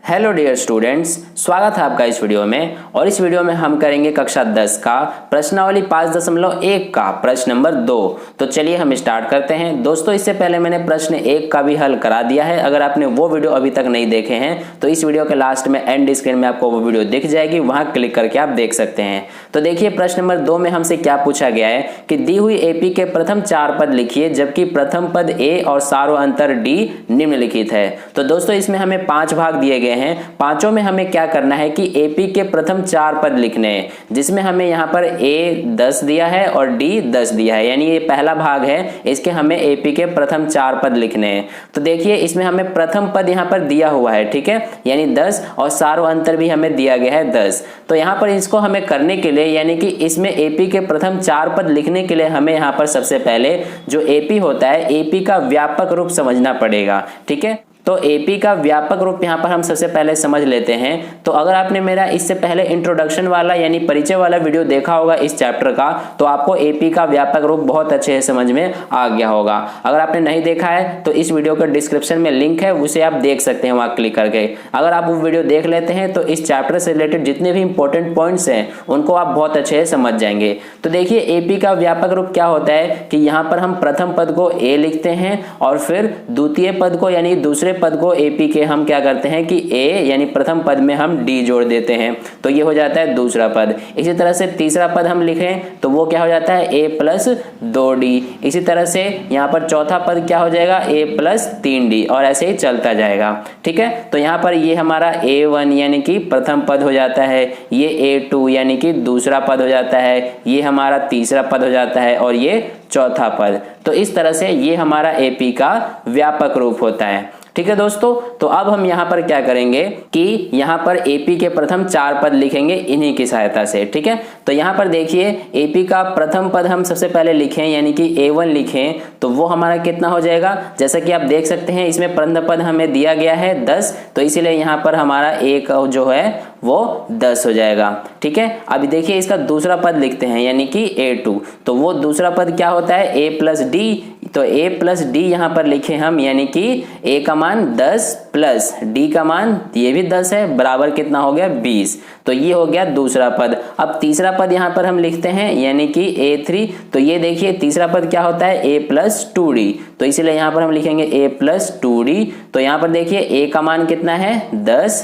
Hello dear students, स्वागत है आपका इस वीडियो में। और इस वीडियो में हम करेंगे कक्षा 10 का प्रश्नावली 5.1 का प्रश्न नंबर 2। तो चलिए हम स्टार्ट करते हैं। दोस्तों, इससे पहले मैंने प्रश्न 1 का भी हल करा दिया है। अगर आपने वो वीडियो अभी तक नहीं देखे हैं तो इस वीडियो के लास्ट में एंड स्क्रीन में आपको वो वीडियो दिख जाएगी, वहां क्लिक करके आप देख सकते हैं। तो देखिए प्रश्न नंबर 2 में हमसे क्या पूछा गया है कि दी हुई एपी के प्रथम 4 पद लिखिए जबकि प्रथम पद ए और सारो अंतर डी निम्नलिखित है। तो दोस्तों इसमें हमें 5 भाग दिए गए हैं। पांचों में हमें क्या करना है कि एपी के प्रथम 4 पद लिखने हैं, जिसमें हमें यहाँ पर ए 10 दिया है और डी 10 दिया है, यानी ये पहला भाग है। इसके हमें एपी के प्रथम 4 पद लिखने हैं। तो देखिए इसमें हमें प्रथम पद यहाँ पर दिया हुआ है, ठीक है, यानी 10, और सारो अंतर भी हमें दिया गया है 10। तो यहाँ पर इसको हमें करने के लिए, यानी कि इसमें एपी के प्रथम 4 पद लिखने के लिए हमें यहाँ पर सबसे पहले जो एपी होता है, एपी का व्यापक रूप समझना पड़ेगा, ठीक है। तो एपी का व्यापक रूप यहाँ पर हम सबसे पहले समझ लेते हैं। तो अगर आपने मेरा इससे पहले इंट्रोडक्शन वाला यानी परिचय वाला वीडियो देखा होगा इस चैप्टर का, तो आपको एपी का व्यापक रूप बहुत अच्छे से समझ में आ गया होगा। अगर आपने नहीं देखा है तो इस वीडियो का डिस्क्रिप्शन में लिंक है, उसे आप देख सकते हैं वहां क्लिक करके। अगर आप वो वीडियो देख लेते हैं तो इस चैप्टर से रिलेटेड जितने भी इंपॉर्टेंट पॉइंट्स हैं उनको आप बहुत अच्छे से समझ जाएंगे। तो देखिए एपी का व्यापक रूप क्या होता है कि यहाँ पर हम प्रथम पद को ए लिखते हैं और फिर द्वितीय पद को यानी दूसरे पद को एपी के हम क्या करते हैं कि ए यानी प्रथम पद में हम डी जोड़ देते हैं, तो ये हो जाता है दूसरा पद। इसी तरह से तीसरा पद हम लिखें तो वो क्या हो जाता है ए प्लस 2d। इसी तरह से यहाँ पर चौथा पद क्या हो जाएगा ए प्लस 3d, और ऐसे ही चलता जाएगा, ठीक है। तो यहाँ पर ये हमारा a1 यानी कि प्रथम पद हो जाता है, ये a2 यानी कि दूसरा पद हो जाता है, ये हमारा तीसरा पद हो जाता है, और ये चौथा पद। तो इस तरह से ये हमारा एपी का व्यापक रूप होता है, ठीक है दोस्तों। तो अब हम यहाँ पर क्या करेंगे कि यहाँ पर एपी के प्रथम 4 पद लिखेंगे इन्हीं की सहायता से, ठीक है। तो यहाँ पर देखिए एपी का प्रथम पद हम सबसे पहले लिखें यानी कि a1 लिखें तो वो हमारा कितना हो जाएगा, जैसा कि आप देख सकते हैं इसमें प्रथम पद हमें दिया गया है 10, तो इसीलिए यहाँ पर हमारा a का जो है वो 10 हो जाएगा, ठीक है। अभी देखिए इसका दूसरा पद लिखते हैं यानी कि a2, तो वो दूसरा पद क्या होता है a प्लस डी। तो a प्लस डी यहाँ पर लिखे हम, यानी कि a का मान 10 प्लस d का मान ये भी 10 है, बराबर कितना हो गया 20। तो ये हो गया दूसरा पद। अब तीसरा पद यहाँ पर हम लिखते हैं यानी कि a3, तो ये देखिए तीसरा पद क्या होता है a प्लस 2d, तो इसीलिए यहाँ पर हम लिखेंगे a प्लस 2d। तो यहाँ पर देखिए a का मान कितना है 10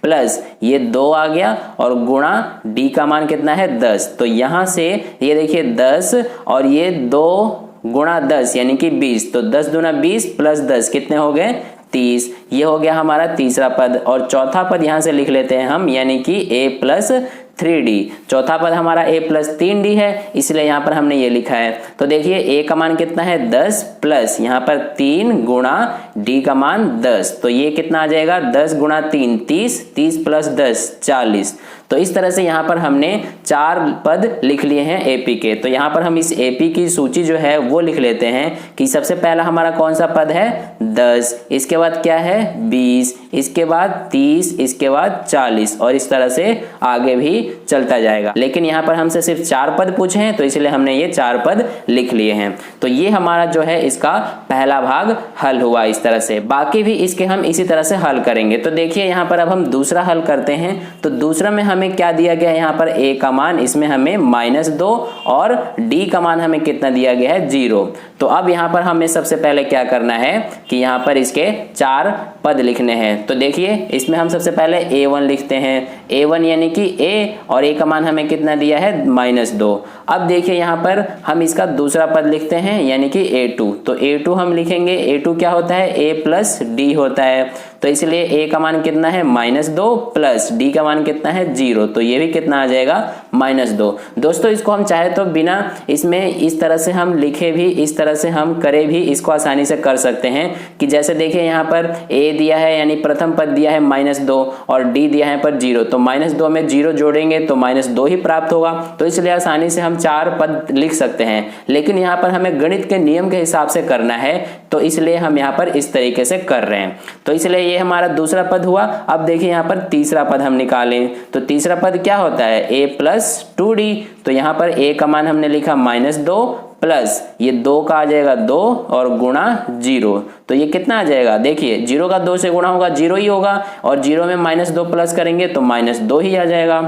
प्लस ये 2 आ गया और गुणा d का मान कितना है 10। तो यहां से ये देखिए 10 और ये 2 गुणा 10 यानी कि 20, तो 10 दूना 20 प्लस 10 कितने हो गए 30। ये हो गया हमारा तीसरा पद। और चौथा पद यहां से लिख लेते हैं हम यानी कि a प्लस 3d। चौथा पद हमारा a प्लस 3d है, इसलिए यहाँ पर हमने ये लिखा है। तो देखिए a का मान कितना है 10 प्लस यहाँ पर 3 गुणा d का मान 10, तो ये कितना आ जाएगा 10 गुणा 3 30, 30 प्लस 10 40। तो इस तरह से यहाँ पर हमने 4 पद लिख लिए हैं एपी के। तो यहाँ पर हम इस एपी की सूची जो है वो लिख लेते हैं कि सबसे पहला हमारा कौन सा पद है 10, इसके बाद क्या है 20, इसके बाद 30, इसके बाद 40, और इस तरह से आगे भी चलता जाएगा। लेकिन यहाँ पर हमसे सिर्फ 4 पद पूछे हैं तो इसलिए हमने ये 4 पद लिख लिए हैं। तो ये हमारा जो है इसका पहला भाग हल हुआ इस तरह से। बाकी भी इसके हम इसी तरह से हल करेंगे। तो देखिए यहाँ पर अब हम दूसरा हल करते हैं। तो दूसरा में हमें क्या दिया गया है, यहाँ पर a का मान इसमें हमें -2 और d का मान हमें कितना दिया गया है 0। तो अब यहाँ पर हमें सबसे पहले क्या करना है कि यहाँ पर इसके 4 पद लिखने हैं। तो देखिए इसमें हम सबसे पहले a1 लिखते हैं, a1 यानी कि a, और a का मान हमें कितना दिया है -2। अब देखिए यहाँ पर हम इसका दूसरा पद लिखते हैं यानी कि a2। तो a2 हम लिखेंगे, a2 क्या होता है a प्लस d होता है, तो इसलिए a का मान कितना है -2 प्लस d का मान कितना है 0, तो ये भी कितना आ जाएगा -2। दोस्तों इसको हम चाहे तो बिना इसमें इस तरह से हम लिखे भी, इस तरह से हम करे भी, इसको आसानी से कर सकते हैं कि जैसे देखिए यहाँ पर a दिया है यानी प्रथम पद दिया है -2 और d दिया है पर 0, तो -2 में 0 जोड़ेंगे तो -2 ही प्राप्त होगा। तो इसलिए आसानी से हम 4 पद लिख सकते हैं। लेकिन यहाँ पर हमें गणित के नियम के हिसाब से करना है, तो इसलिए हम यहाँ पर इस तरीके से कर रहे हैं। तो इसलिए ये हमारा दूसरा पद हुआ। अब देखिए यहाँ पर तीसरा पद हम निकालें, तो तीसरा पद क्या होता है a प्लस 2d। तो यहाँ पर a का मान हमने लिखा -2 प्लस ये 2 का आ जाएगा 2 और गुणा 0। तो ये कितना आ जाएगा, देखिए 0 का 2 से गुणा होगा 0 ही होगा, और 0 में -2 प्लस करेंगे तो -2 ही आ जाएगा।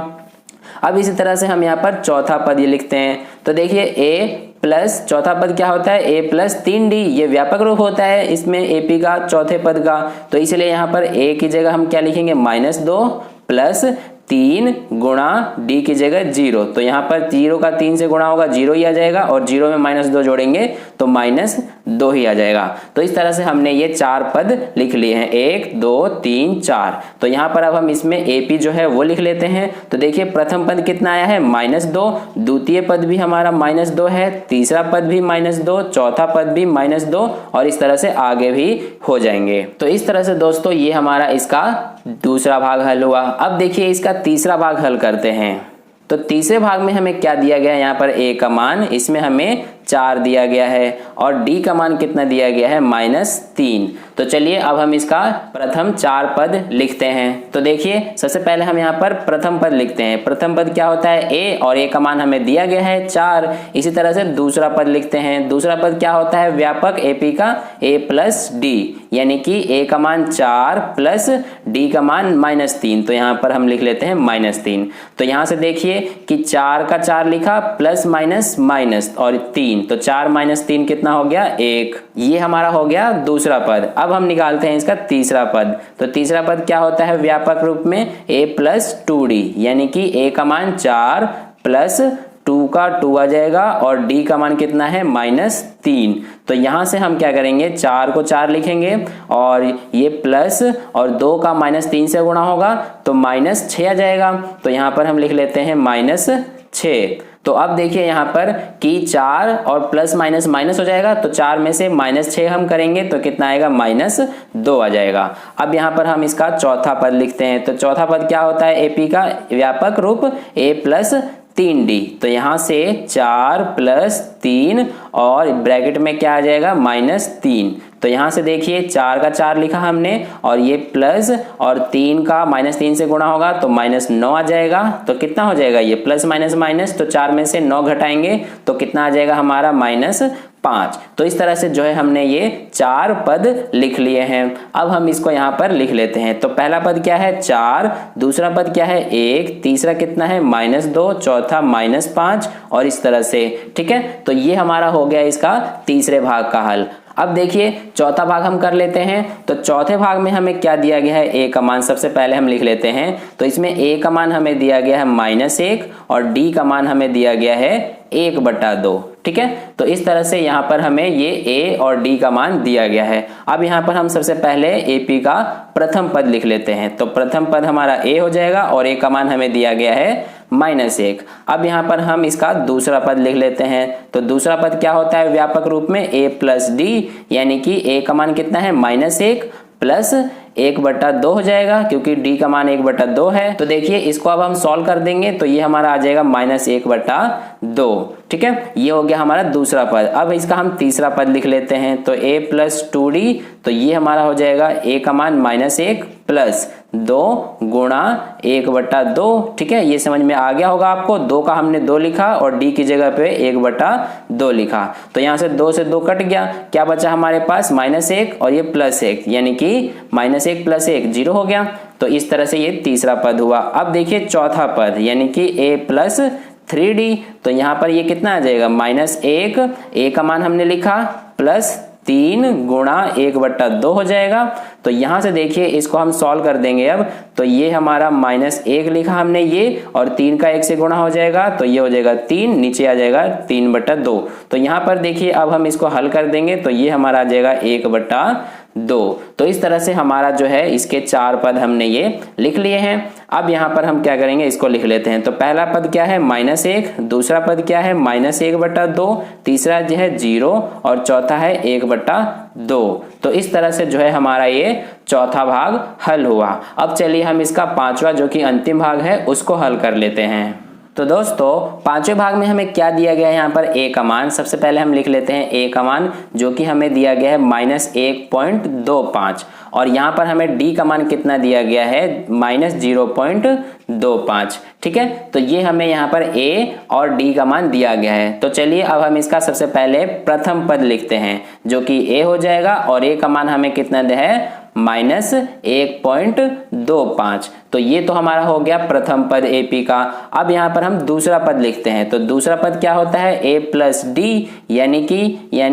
अब इसी तरह से हम यहाँ पर चौथा पद ये लिखते हैं। तो देखिए a प्लस चौथा पद क्या होता है, a प्लस 3d, ये व्यापक रूप होता है इसमें AP का चौथे पद का। तो इसलिए यहाँ पर a की जगह हम क्या लिखेंगे, -2 प्लस 3 गुणा d की जगह 0। तो यहाँ पर 0 का 3 से गुणा होगा 0 ही आ जाएगा, और 0 में -2 जोड़ेंगे तो -2 ही आ जाएगा। तो इस तरह से हमने ये 4 पद लिख लिए हैं, 1 2 3 4। तो यहाँ पर अब हम इसमें AP जो है वो लिख लेते हैं। तो देखिए प्रथम पद कितना आया है, -2, द्वितीय पद भी हमारा -2 है, तीसरा पद भी -2, चौथा पद भी -2, और इस तरह से आगे भी हो जाएंगे। तो इस तरह से दोस्तों ये हमारा इसका दूसरा भाग हल हुआ। अब देखिए इसका तीसरा भाग हल करते हैं। तो तीसरे भाग में हमें क्या दिया गया है, यहाँ पर a का मान इसमें हमें 4 दिया गया है, और d का मान कितना दिया गया है, -3। तो चलिए अब हम इसका प्रथम 4 पद लिखते हैं। तो देखिए सबसे पहले हम यहाँ पर प्रथम पद लिखते हैं। प्रथम पद क्या होता है, a, और a का मान हमें दिया गया है 4। इसी तरह से दूसरा पद लिखते हैं। दूसरा पद क्या होता है, व्यापक AP का a प्लस d, यानी कि a का मान 4 प्लस d का मान -3। तो यहाँ पर हम लिख लेते हैं -3। तो यहाँ से देखिए कि 4 का 4 लिखा, प्लस माइनस माइनस और 3, तो 4 - 3 कितना हो गया, 1। ये हमारा हो गया दूसरा पद। अब हम निकालते हैं इसका तीसरा पद। तो तीसरा पद क्या होता है व्यापक रूप में, a प्लस 2d, यानी कि a का मान 4 प्लस 2 का 2 आ जाएगा, और d का मान कितना है, -3। तो यहां से हम क्या करेंगे, 4 को 4 लिखेंगे, और ये प्लस और 2 का -3 से गुणा होगा तो -6 आ जाएगा। तो यहाँ पर हम लिख लेते हैं -6। तो अब देखिए यहाँ पर कि 4 और प्लस माइनस माइनस हो जाएगा, तो 4 में से -6 हम करेंगे तो कितना आएगा, -2 आ जाएगा। अब यहाँ पर हम इसका चौथा पद लिखते हैं। तो चौथा पद क्या होता है, AP का व्यापक रूप a प्लस 3d। तो यहाँ से 4 प्लस 3 और ब्रैकेट में क्या आ जाएगा, -3। तो यहाँ से देखिए 4 का 4 लिखा हमने, और ये प्लस और 3 का -3 से गुणा होगा तो -9 आ जाएगा। तो कितना हो जाएगा, ये प्लस माइनस माइनस, तो 4 में से 9 घटाएंगे तो कितना आ जाएगा हमारा, -5। तो इस तरह से जो है हमने ये 4 पद लिख लिए हैं। अब हम इसको यहाँ पर लिख लेते हैं। तो पहला पद क्या है, 4, दूसरा पद क्या है, 1, तीसरा कितना है, -2, चौथा -5, और इस तरह से, ठीक है। तो ये हमारा हो गया इसका तीसरे भाग का हल। अब देखिए चौथा भाग हम कर लेते हैं। तो चौथे भाग में हमें क्या दिया गया है, a का मान सबसे पहले हम लिख लेते हैं। तो इसमें a का मान हमें दिया गया है -1, और d का मान हमें दिया गया है 1/2, ठीक है। तो इस तरह से यहाँ पर हमें ये a और d का मान दिया गया है। अब यहाँ पर हम सबसे पहले AP का प्रथम पद लिख लेते हैं। तो प्रथम पद हमारा a हो जाएगा, और a का मान हमें दिया गया है -1। अब यहाँ पर हम इसका दूसरा पद लिख लेते हैं। तो दूसरा पद क्या होता है व्यापक रूप में, a प्लस d, यानी कि a का मान कितना है, -1 प्लस 1/2 हो जाएगा, क्योंकि d का मान 1/2 है। तो देखिए इसको अब हम सॉल्व कर देंगे तो ये हमारा आ जाएगा -1/2, ठीक है। ये हो गया हमारा दूसरा पद। अब इसका हम तीसरा पद लिख लेते हैं। तो a प्लस 2d, तो ये हमारा हो जाएगा a का मान -1 प्लस 2 गुणा 1/2, ठीक है। ये समझ में आ गया होगा आपको। 2 का हमने 2 लिखा और d की जगह पे 1/2 लिखा। तो यहाँ से 2 से 2 कट गया, क्या बचा हमारे पास, -1 और ये +1, यानी कि -1 + 1 0 हो गया। तो इस तरह से ये तीसरा पद हुआ। अब देखिए चौथा पद, यानी कि a प्लस 3d। तो यहाँ पर ये कितना आ जाएगा, -1, a का मान हमने लिखा, प्लस 3 गुणा 1/2 हो जाएगा। तो यहाँ से देखिए इसको हम सॉल्व कर देंगे। अब तो ये हमारा -1 लिखा हमने ये, और 3 का 1 से गुणा हो जाएगा तो ये हो जाएगा 3, नीचे आ जाएगा 3/2। तो यहाँ पर देखिए अब हम इसको हल कर देंगे तो ये हमारा आ जाएगा 1/2। तो इस तरह से हमारा जो है इसके 4 पद हमने ये लिख लिए हैं। अब यहाँ पर हम क्या करेंगे, इसको लिख लेते हैं। तो पहला पद क्या है, -1, दूसरा पद क्या है, -1/2, तीसरा जो है 0, और चौथा है 1/2। तो इस तरह से जो है हमारा ये चौथा भाग हल हुआ। अब चलिए हम इसका पांचवा जो कि अंतिम भाग है उसको हल कर लेते हैं। तो दोस्तों पांचवें भाग में हमें क्या दिया गया है, यहाँ पर a का मान सबसे पहले हम लिख लेते हैं a का मान जो कि हमें दिया गया है -1.25 और यहाँ पर हमें d का मान कितना दिया गया है -0.25। ठीक है, तो ये हमें यहाँ पर a और d का मान दिया गया है। तो चलिए अब हम इसका सबसे पहले प्रथम पद लिखते हैं जो कि a हो जाएगा और a का मान हमें कितना है -1.25। तो ये तो हमारा हो गया प्रथम पद AP का। अब यहाँ पर हम दूसरा पद लिखते हैं। तो दूसरा पद क्या होता है a प्लस डी, यानी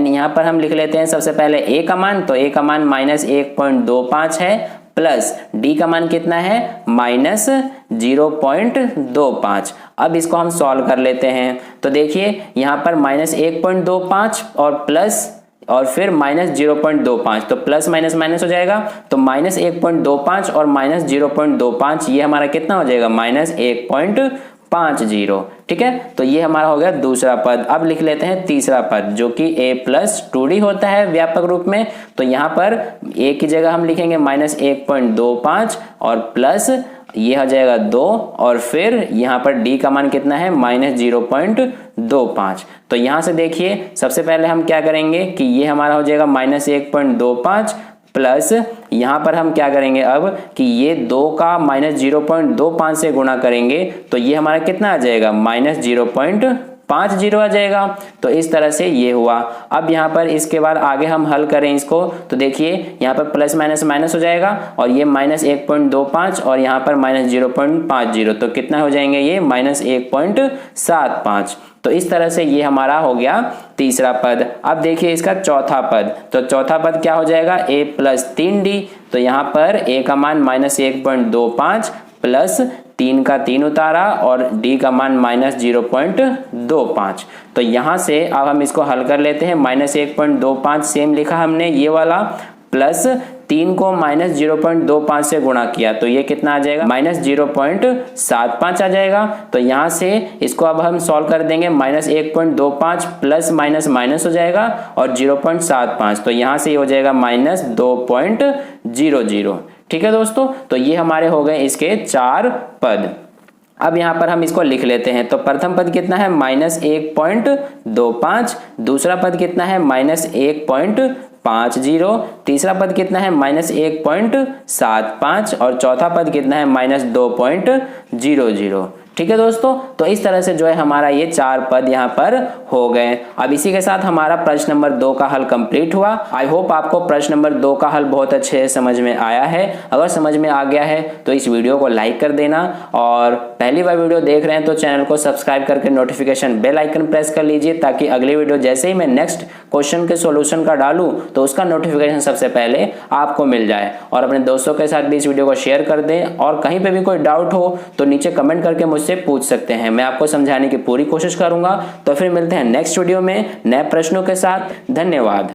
यहाँ पर हम लिख लेते हैं सबसे पहले a का मान। तो a का मान -1.25 है प्लस d का मान कितना है -0.25। अब इसको हम सॉल्व कर लेते हैं। तो देखिए यहाँ पर -1.25 और प्लस और फिर -0.25, तो प्लस माइनस माइनस हो जाएगा। तो -1.25 और -0.25 ये हमारा कितना हो जाएगा -1.50। ठीक है, तो ये हमारा हो गया दूसरा पद। अब लिख लेते हैं तीसरा पद जो कि a प्लस 2d होता है व्यापक रूप में। तो यहाँ पर a की जगह हम लिखेंगे -1.25 और प्लस ये हो जाएगा 2 और फिर यहाँ पर d का मान कितना है -0.25। तो यहाँ से देखिए सबसे पहले हम क्या करेंगे कि ये हमारा हो जाएगा -1.25 प्लस यहाँ पर हम क्या करेंगे अब कि ये 2 का -0.25 से गुणा करेंगे तो ये हमारा कितना आ जाएगा -0.50 आ जाएगा। तो इस तरह से ये हुआ। अब यहाँ पर इसके बाद आगे हम हल करें इसको। तो देखिए यहाँ पर प्लस माइनस माइनस हो जाएगा और ये -1.25 और यहाँ पर -0.50, तो कितना हो जाएंगे ये -1.75। तो इस तरह से ये हमारा हो गया तीसरा पद। अब देखिए इसका चौथा पद। तो चौथा पद क्या हो जाएगा a प्लस 3d। तो यहाँ पर a का मान -1.25 प्लस 3 का 3 उतारा और d का मान -0.25। तो यहाँ से अब हम इसको हल कर लेते हैं। -1.25 सेम लिखा हमने ये वाला, प्लस 3 को -0.25 से गुणा किया तो ये कितना आ जाएगा -0.75 आ जाएगा। तो यहाँ से इसको अब हम सॉल्व कर देंगे। -1.25 प्लस माइनस माइनस हो जाएगा और 0.75, तो यहाँ से ये हो जाएगा -2.00। ठीक है दोस्तों, तो ये हमारे हो गए इसके 4 पद। अब यहाँ पर हम इसको लिख लेते हैं। तो प्रथम पद कितना है -1.25, दूसरा पद कितना है -1.50, तीसरा पद कितना है -1.75 और चौथा पद कितना है -2.00। ठीक है दोस्तों, तो इस तरह से जो है हमारा ये 4 पद यहाँ पर हो गए। अब इसी के साथ हमारा प्रश्न नंबर 2 का हल कंप्लीट हुआ। आई होप आपको प्रश्न नंबर 2 का हल बहुत अच्छे से समझ में आया है। अगर समझ में आ गया है तो इस वीडियो को लाइक कर देना और पहली बार वीडियो देख रहे हैं तो चैनल को सब्सक्राइब करके नोटिफिकेशन बेल आइकन प्रेस कर लीजिए ताकि अगली वीडियो जैसे ही मैं नेक्स्ट क्वेश्चन के सोल्यूशन का डालूं तो उसका नोटिफिकेशन सबसे पहले आपको मिल जाए। और अपने दोस्तों के साथ भी इस वीडियो को शेयर कर दें और कहीं पे भी कोई डाउट हो तो नीचे कमेंट करके मुझसे पूछ सकते हैं, मैं आपको समझाने की पूरी कोशिश करूंगा। तो फिर मिलते हैं नेक्स्ट वीडियो में नए प्रश्नों के साथ। धन्यवाद।